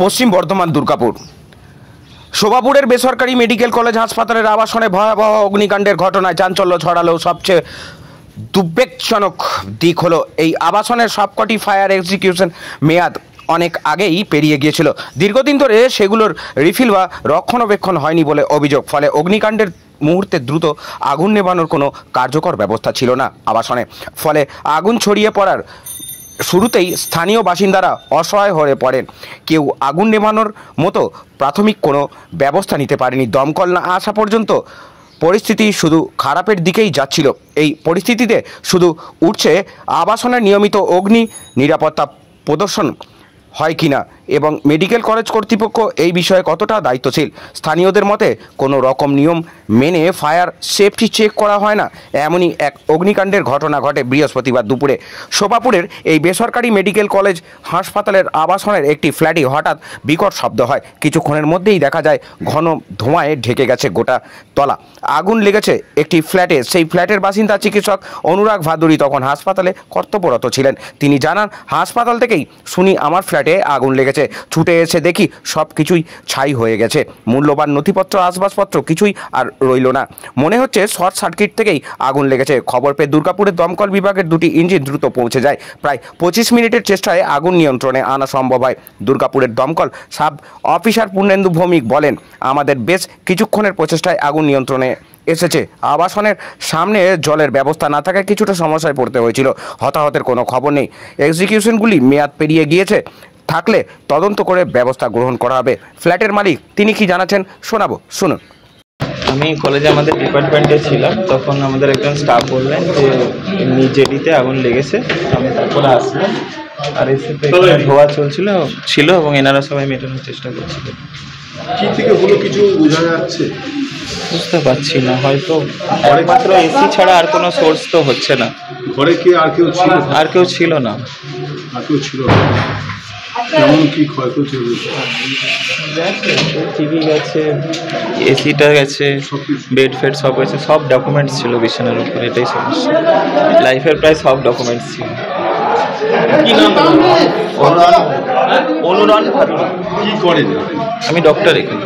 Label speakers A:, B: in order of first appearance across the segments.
A: পশ্চিম বর্ধমান দুর্গাপুর শোভাপুরের বেসরকারি medical college হাসপাতালের আবাসনে ভয়াবহ অগ্নিকাণ্ডের ঘটনায় চাঞ্চল্য ছড়ালেও সবচেয়ে দুর্ভাগ্যজনক দিক হলো এই আবাসনের সবকটি ফায়ার এক্সিকিউশন মেয়াদ অনেক আগেই পেরিয়ে গিয়েছিল। দীর্ঘদিন ধরে সেগুলোর রিফিল বা রক্ষণাবেক্ষণ হয়নি বলে অভিযোগ। ফলে অগ্নিকাণ্ডের মুহূর্তে দ্রুত আগুন নেভানোর কোনো কার্যকর ব্যবস্থা ছিল না আবাসনে। ফলে আগুন ছড়িয়ে পড়ার শুরুতেই স্থানীয় বাসিন্দারা অসহায় হয়ে পড়েন। কেউ আগুন নেভানোর মতো প্রাথমিক কোনো ব্যবস্থা নিতে পারেনি। দমকল না আসা পর্যন্ত পরিস্থিতি শুধু খারাপের দিকেই যাচ্ছিল। এই পরিস্থিতিতে শুধু উঠছে আবাসনের নিয়মিত অগ্নি নিরাপত্তা প্রদর্শন হয় কিনা এবং মেডিকেল কলেজ কর্তৃপক্ষ এই বিষয়ে কতটা দায়িত্বশীল। স্থানীয়দের মতে কোনো রকম নিয়ম মেনে ফায়ার সেফটি চেক করা হয় না। এমনই এক অগ্নিকাণ্ডের ঘটনা ঘটে বৃহস্পতিবার দুপুরে শোভাপুরের এই বেসরকারি মেডিকেল কলেজ হাসপাতালের আবাসনের একটি ফ্ল্যাটে হঠাৎ বিকট শব্দ হয়। কিছুক্ষণের মধ্যেই দেখা যায় ঘন ধোঁয়ায় ঢেকে গেছে গোটা তলা। আগুন লেগেছে একটি ফ্ল্যাটে। সেই ফ্ল্যাটের বাসিন্দা চিকিৎসক অনুরাগ ভাদুরী তখন হাসপাতালে কর্তব্যরত ছিলেন। তিনি জানান, হাসপাতাল থেকেই শুনি আমার ফ্ল্যাটে আগুন লেগেছে। ছুটে এসে দেখি সব কিছুই ছাই হয়ে গেছে। মূল্যবান নথিপত্র আসবাবপত্র কিছুই আর রইল না। মনে হচ্ছে শর্ট সার্কিট থেকেই আগুন লেগেছে। খবর পেয়ে দুর্গাপুরের দমকল বিভাগের দুটি ইঞ্জিন দ্রুত পৌঁছে যায়। প্রায় 25 মিনিটের চেষ্টায় আগুন নিয়ন্ত্রণে আনা সম্ভব হয়। দুর্গাপুরের দমকল সাব অফিসার পূর্ণেন্দু ভৌমিক বলেন, আমাদের বেশ কিছুক্ষণের প্রচেষ্টায় আগুন নিয়ন্ত্রণে এসেছে। আবাসনের সামনে জলের ব্যবস্থা না থাকায় কিছুটা সমস্যায় পড়তে হয়েছিল। হতাহতের কোনো খবর নেই। এক্সিকিউশনগুলি মেয়াদ পেরিয়ে গিয়েছে থাকলে তদন্ত করে ব্যবস্থা গ্রহণ করা হবে। ফ্ল্যাটের মালিক তিনি কি জানাচ্ছেন শোনাবো, শুনুন।
B: আমি কলেজে আমাদের ডিপার্টমেন্টে ছিলাম, তখন আমাদের একজন স্টাফ বললেন যে জেডিতে আগুন লেগেছে। আমি তারপরে আসলাম আর এসে ধোয়া ছিল এবং এনারা সবাই মেটানোর চেষ্টা করছিল।
C: কি থেকে হলো কিছু বোঝা যাচ্ছে?
B: বুঝতে পারছি না, হয়তো একমাত্র এসি ছাড়া আর কোনো সোর্স তো হচ্ছে না।
C: ঘরে কি আর কেউ ছিল?
B: আর কেউ ছিল না।
C: কেমন কি ক্ষয়ক্ষতি হয়েছে?
B: টিভি গেছে, এসিটা গেছে, বেড ফেড সব গেছে। সব ডকুমেন্টস ছিল বিছানার উপর, এটাই সমস্যা। লাইফের প্রায় সব ডকুমেন্টস ছিল।
C: কি নাম?
B: অনুরণ ভাদুরী।
C: কি করেন?
B: আমি ডক্টর এখানে।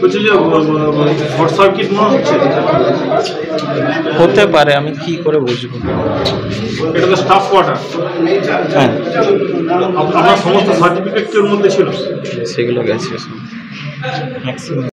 C: বলছি যে শর্ট সার্কিট মনে হচ্ছে।
B: হতে পারে, আমি কি করে বুঝবো?
C: এটা তো স্টাফ কোয়ার্টার।
B: হ্যাঁ,
C: আপনার সমস্ত সার্টিফিকেটের মধ্যে ছিল?
B: সেগুলো গেছে ম্যাক্সিমাম।